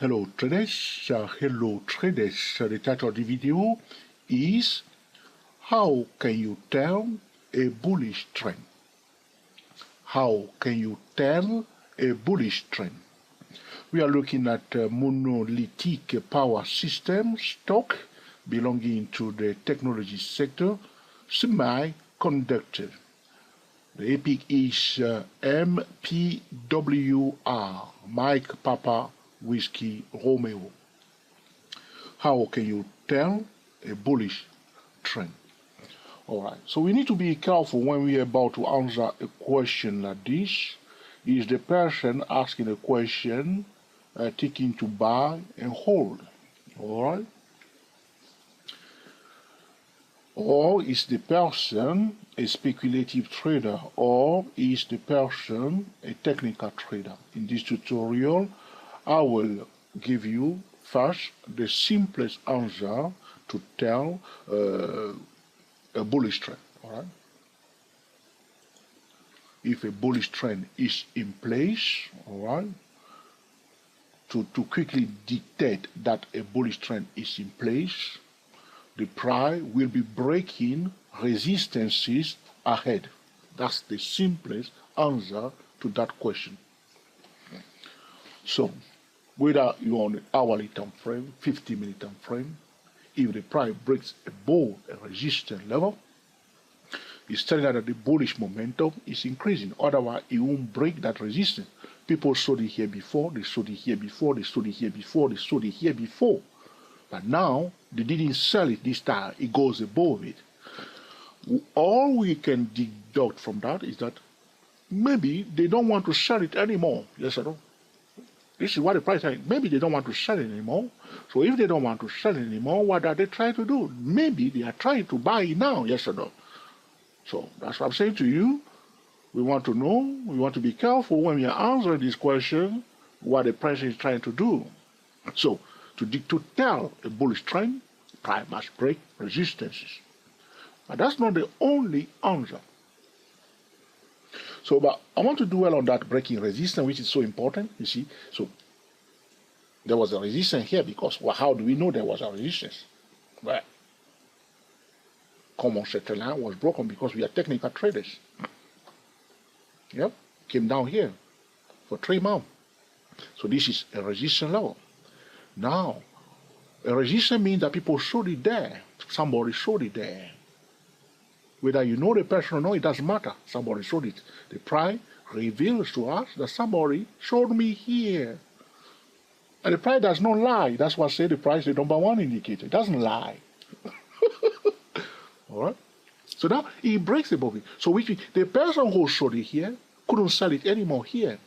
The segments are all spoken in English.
Hello traders, The title of the video is how can you tell a bullish trend? How can you tell a bullish trend? We are looking at monolithic power system stock belonging to the technology sector, semiconductor. The EPIC is MPWR, Mike Papa Whiskey Romeo. How can you tell a bullish trend? Alright, so we need to be careful when we are about to answer a question like this. Is the person asking a question taking to buy and hold? Alright? Or is the person a speculative trader, or is the person a technical trader? In this tutorial, I will give you first the simplest answer to tell a bullish trend. All right? If a bullish trend is in place, all right, to quickly dictate that a bullish trend is in place, the price will be breaking resistances ahead. That's the simplest answer to that question. So, whether you're on the hourly time frame, 50-minute time frame, if the price breaks above a resistance level, it's telling that the bullish momentum is increasing. Otherwise, it won't break that resistance. People sold it here before, they sold it here before, they sold it here before, they sold it here before. But now, they didn't sell it this time, it goes above it. All we can deduct from that is that maybe they don't want to sell it anymore. Yes or no? This is what the price is. Maybe they don't want to sell it anymore. So if they don't want to sell it anymore, what are they trying to do? Maybe they are trying to buy it now. Yes or no? So that's what I'm saying to you. We want to know, we want to be careful when we are answering this question, what the price is trying to do. So, to tell a bullish trend, price must break resistances. But that's not the only answer. So, but I want to dwell on that breaking resistance, which is so important, you see. So, there was a resistance here because, well, how do we know there was a resistance? Well, common sector line was broken because we are technical traders. Yep, came down here for 3 months. So this is a resistance level. Now, a resistance means that people sold it there. Somebody sold it there. Whether you know the person or not, it doesn't matter. Somebody sold it. The price reveals to us that somebody sold me here. And the price does not lie. That's why I say the price is the #1 indicator. It doesn't lie. All right? So now it breaks above it. So which means the person who sold it here couldn't sell it anymore here.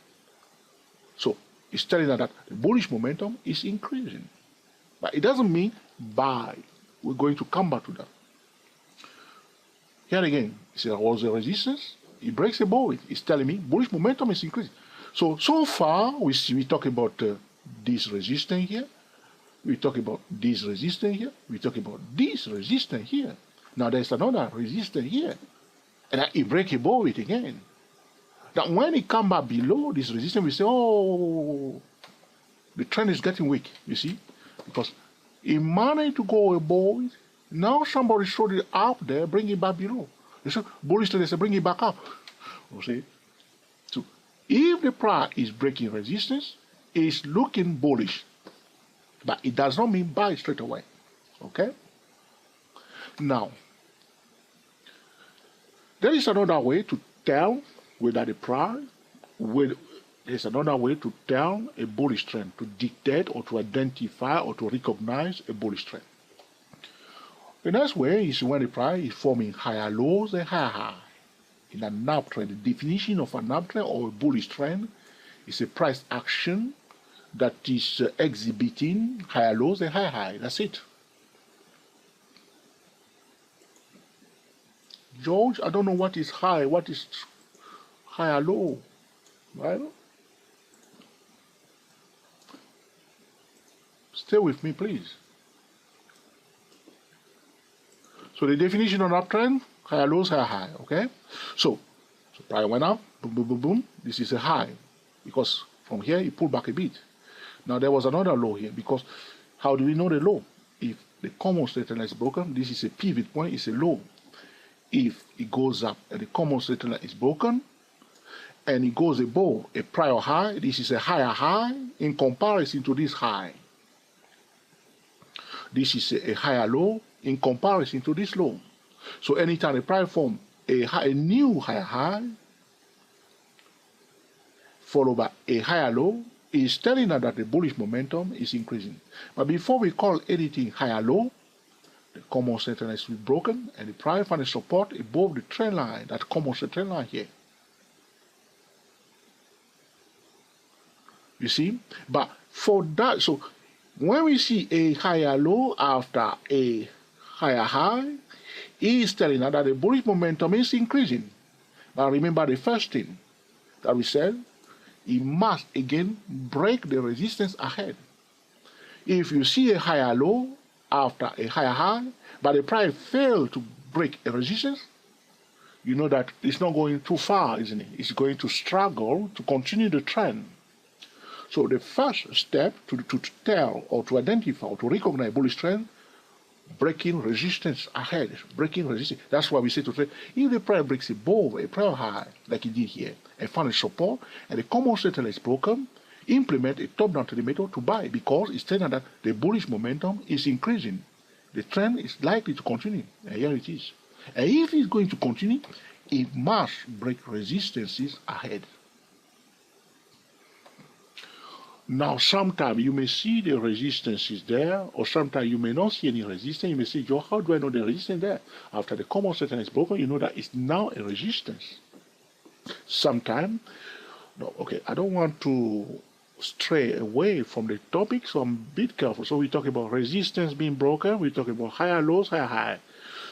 So it's telling us that the bullish momentum is increasing. But it doesn't mean buy. We're going to come back to that. Here again, there was a resistance. It breaks above it. It's telling me bullish momentum is increasing. So far, we talk about this resistance here. We talk about this resistance here. We talk about this resistance here. Now there's another resistance here. And it breaks above it again. Now when it comes back below this resistance, we say, oh, the trend is getting weak, you see? Because it managed to go above it. Now somebody showed it up there, bring it back below. They say, bullish traders say, bring it back up. You see? So if the price is breaking resistance, it's looking bullish. But it does not mean buy straight away. Okay? Now, there is another way to tell whether the price, there's another way to tell a bullish trend, to dictate or to identify or to recognize a bullish trend. The next way is when the price is forming higher lows and higher highs. In an uptrend, the definition of an uptrend or a bullish trend is a price action that is exhibiting higher lows and higher highs. That's it. George, I don't know what is high, what is high or low, right? Stay with me, please. So the definition of uptrend, higher lows, higher high, okay? So price went up, boom, boom, boom, boom. This is a high because from here it pulled back a bit. Now there was another low here, because how do we know the low? If the common straight line is broken, this is a pivot point, it's a low. If it goes up and the common straight line is broken, and it goes above a prior high, this is a higher high in comparison to this high. This is a higher low in comparison to this low. So anytime the price form a new higher high followed by a higher low, is telling us that the bullish momentum is increasing. But before we call anything higher low, the common straight line is broken and the price finds support above the trend line, that common straight line here. You see? But for that, so when we see a higher low after a higher high, it is telling us that the bullish momentum is increasing. Now remember the first thing that we said, it must again break the resistance ahead. If you see a higher low after a higher high, but the price failed to break a resistance, you know that it's not going too far, isn't it? It's going to struggle to continue the trend. So the first step to tell or to identify or to recognize bullish trend, breaking resistance ahead, breaking resistance. That's why we say to trade, if the price breaks above a prior high, like it did here, and find a support, and the common straight line is broken, implement a top-down trading method to buy, because it's telling that the bullish momentum is increasing. The trend is likely to continue, and here it is. And if it's going to continue, it must break resistances ahead. Now, sometimes you may see the resistance is there, or sometimes you may not see any resistance. You may say, Joe, how do I know the resistance there? After the common straight line is broken, you know that it's now a resistance. Sometimes, no, okay, I don't want to stray away from the topic, so I'm a bit careful. So we talk about resistance being broken, we talk about higher lows, higher high.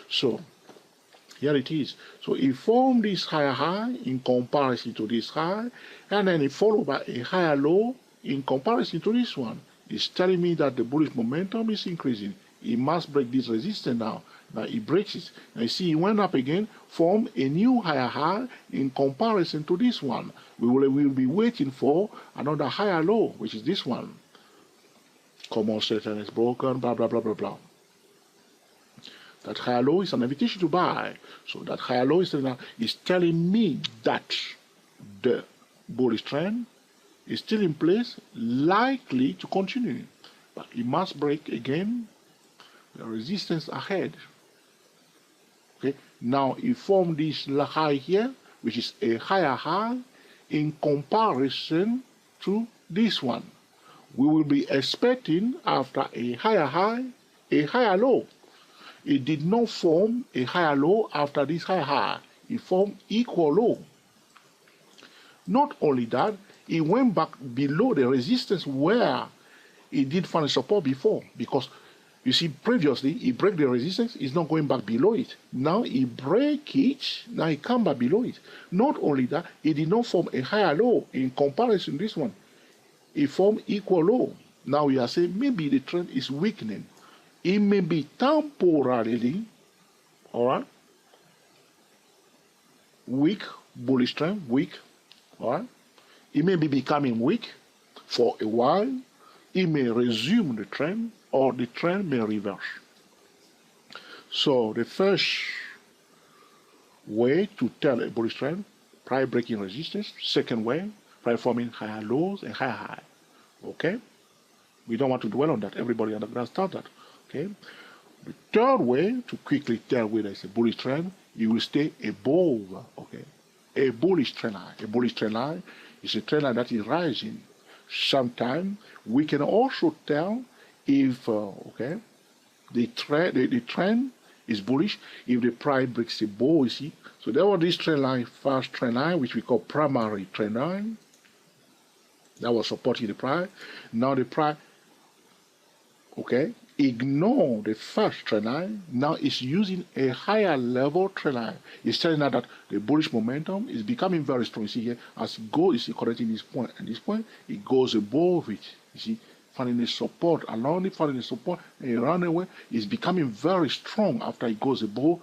So here it is. So it formed this higher high in comparison to this high, and then it followed by a higher low in comparison to this one. It's telling me that the bullish momentum is increasing. It must break this resistance now. Now it breaks it. Now you see it went up again, form a new higher high in comparison to this one. We will be waiting for another higher low, which is this one. Common straight line is broken, blah, blah, blah, blah, blah. That higher low is an invitation to buy. So that higher low is telling me that the bullish trend is still in place, likely to continue. But it must break again the resistance ahead. Okay, now it formed this high here, which is a higher high in comparison to this one. We will be expecting after a higher high, a higher low. It did not form a higher low after this higher high. It formed equal low. Not only that, it went back below the resistance where it did find support before, because you see previously it break the resistance, it's not going back below it. Now it break it, now it come back below it. Not only that, it did not form a higher low in comparison to this one. It formed equal low. Now we are saying maybe the trend is weakening. It may be temporarily, all right, weak, bullish trend, weak, all right. It may be becoming weak for a while. It may resume the trend, or the trend may reverse. So the first way to tell a bullish trend, price breaking resistance. Second way, price forming higher lows and higher high. Okay? We don't want to dwell on that. Everybody understands that. Okay? The third way to quickly tell whether it's a bullish trend, you will stay above. Okay? A bullish trend line. A bullish trend line is a trend line that is rising. Sometimes we can also tell if the trend is bullish if the price breaks above. You see, so there was this trend line, first trend line, which we call primary trend line, that was supporting the price. Now the price, ignore the first trend line. Now it's using a higher level trend line. It's telling us that the bullish momentum is becoming very strong. You see here, as it goes, it's correcting this point and this point, it goes above it. You see, finding the support, along it, finding the support, and it run away. It's becoming very strong after it goes above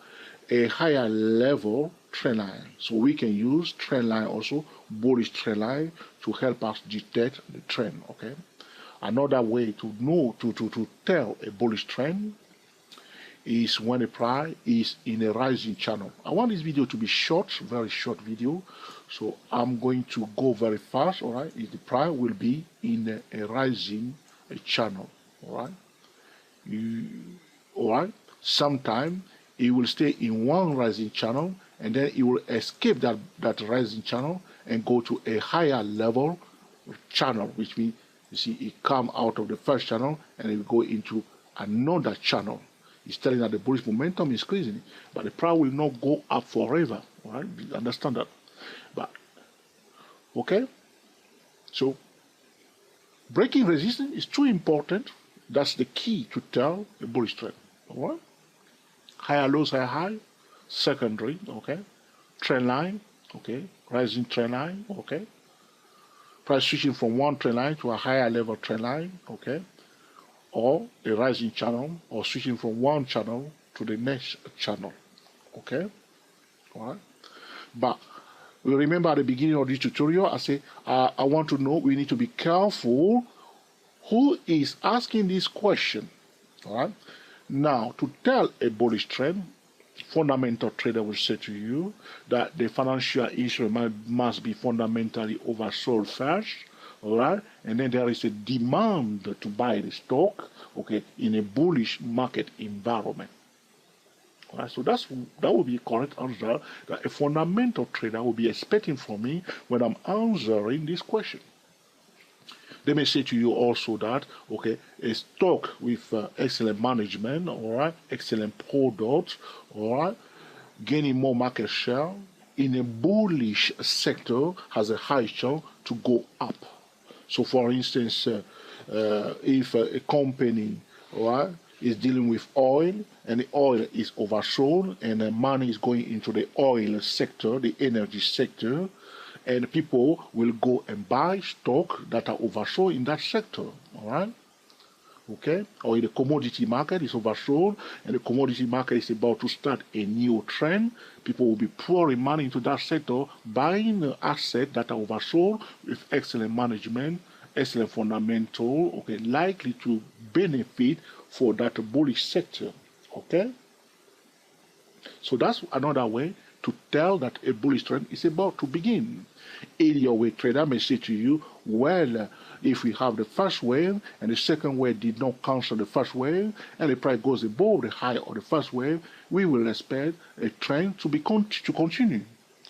a higher level trend line. So we can use trend line also, bullish trend line, to help us detect the trend. Okay. Another way to know to tell a bullish trend is when the price is in a rising channel. I want this video to be short, very short video. So I'm going to go very fast, all right? If the price will be in a rising channel, all right? All right? Sometime it will stay in one rising channel and then it will escape that rising channel and go to a higher level channel, which means, you see, it come out of the first channel and it will go into another channel. It's telling that the bullish momentum is increasing, but the price will not go up forever. All right? You understand that? But okay, so breaking resistance is too important. That's the key to tell a bullish trend. All right? Higher lows, higher high, secondary. Okay, trend line. Okay, rising trend line. Okay, price switching from one trend line to a higher level trend line. Okay, or a rising channel, or switching from one channel to the next channel. Okay, all right. But we remember at the beginning of this tutorial, I say I want to know, we need to be careful who is asking this question. All right. Now, to tell a bullish trend, fundamental trader will say to you that the financial instrument must be fundamentally oversold first. All right, and then there is a demand to buy the stock, okay, in a bullish market environment. All right, so that would be a correct answer that a fundamental trader will be expecting from me when I'm answering this question. They may say to you also that, okay, a stock with excellent management, all right, excellent products, all right, gaining more market share in a bullish sector has a high chance to go up. So, for instance, if a company, right, is dealing with oil and the oil is oversold and the money is going into the oil sector, the energy sector, and people will go and buy stock that are oversold in that sector, all right? Okay, or in the commodity market is oversold and the commodity market is about to start a new trend, people will be pouring money into that sector, buying the assets that are oversold with excellent management, excellent fundamental, okay, likely to benefit for that bullish sector. Okay, so that's another way to tell that a bullish trend is about to begin. In your way, trader may say to you, well, if we have the first wave and the second wave did not cancel the first wave and the price goes above the high of the first wave, we will expect a trend to continue.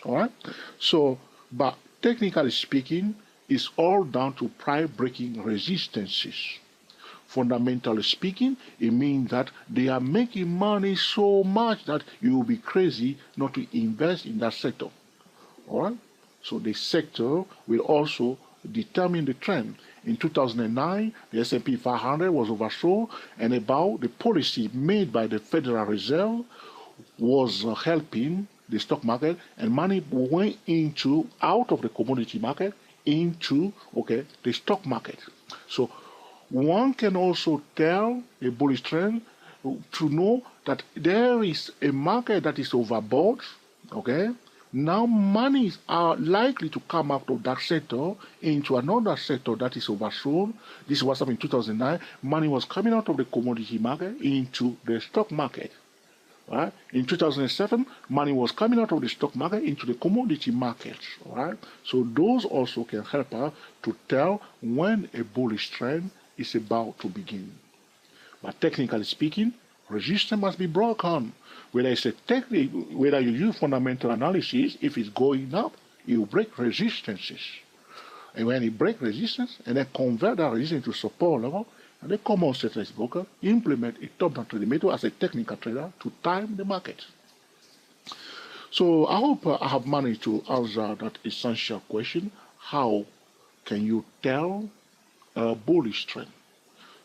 All right. So, but technically speaking, it's all down to price breaking resistances. Fundamentally speaking, it means that they are making money so much that you will be crazy not to invest in that sector. All right. So the sector will also determine the trend. In 2009, the S&P 500 was oversold, and about the policy made by the Federal Reserve was helping the stock market, and money went out of the commodity market into, okay, the stock market. So one can also tell a bullish trend to know that there is a market that is overbought, okay. Now monies are likely to come out of that sector into another sector that is oversold. This was happening in 2009. Money was coming out of the commodity market into the stock market. Right? In 2007, money was coming out of the stock market into the commodity market. Right? So those also can help us to tell when a bullish trend is about to begin. But technically speaking, resistance must be broken. Whether it's whether you use fundamental analysis, if it's going up, you break resistances. And when you break resistance and then convert that resistance to support level, and the common set is broken, implement a top-down trading method as a technical trader to time the market. So I hope I have managed to answer that essential question: how can you tell a bullish trend?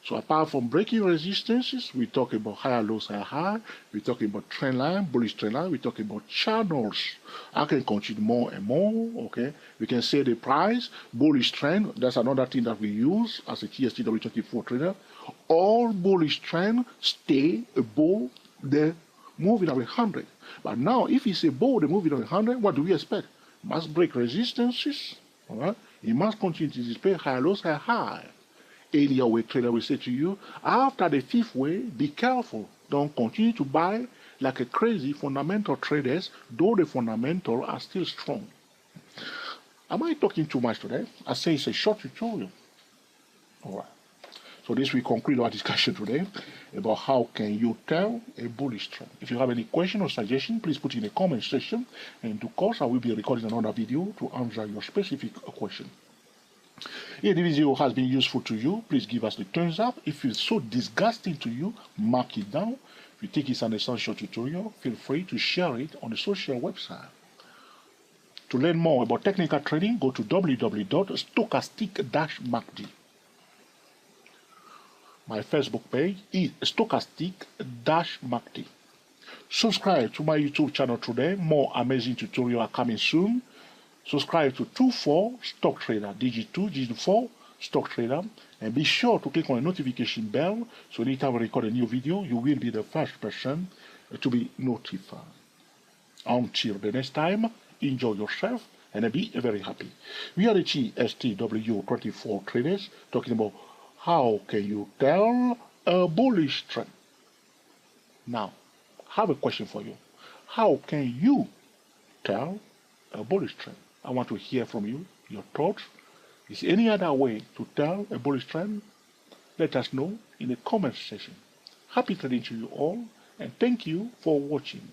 So apart from breaking resistances, we talk about higher lows, higher high. We talk about trend line, bullish trend line. We talk about channels. I can continue more and more. Okay, we can say the price, bullish trend. That's another thing that we use as a TSTW24 trader. All bullish trend stay above the moving average 100. But now, if it's above the moving average 100, what do we expect? Must break resistances. All right, it must continue to display higher lows, higher high. Earlier way trader will say to you, after the fifth way, be careful. Don't continue to buy like a crazy fundamental traders, though the fundamentals are still strong. Am I talking too much today? I say it's a short tutorial. All right. So this will conclude our discussion today about how can you tell a bullish trend. If you have any question or suggestion, please put in the comment section. And of course, I will be recording another video to answer your specific question. If the video has been useful to you, please give us the thumbs up. If it's so disgusting to you, mark it down. If you think it's an essential tutorial, feel free to share it on the social website. To learn more about technical trading, go to www.stochastic-macd. My Facebook page is stochastic-macd. Subscribe to my YouTube channel today. More amazing tutorials are coming soon. Subscribe to 24 Stock Trader, Digi2, Digi4 Stock Trader, and be sure to click on the notification bell so anytime I record a new video, you will be the first person to be notified. Until the next time, enjoy yourself and be very happy. We are the GSTW24 traders talking about how can you tell a bullish trend. Now, I have a question for you. How can you tell a bullish trend? I want to hear from you, your thoughts. Is there any other way to tell a bullish trend? Let us know in the comment section. Happy trading to you all, and thank you for watching.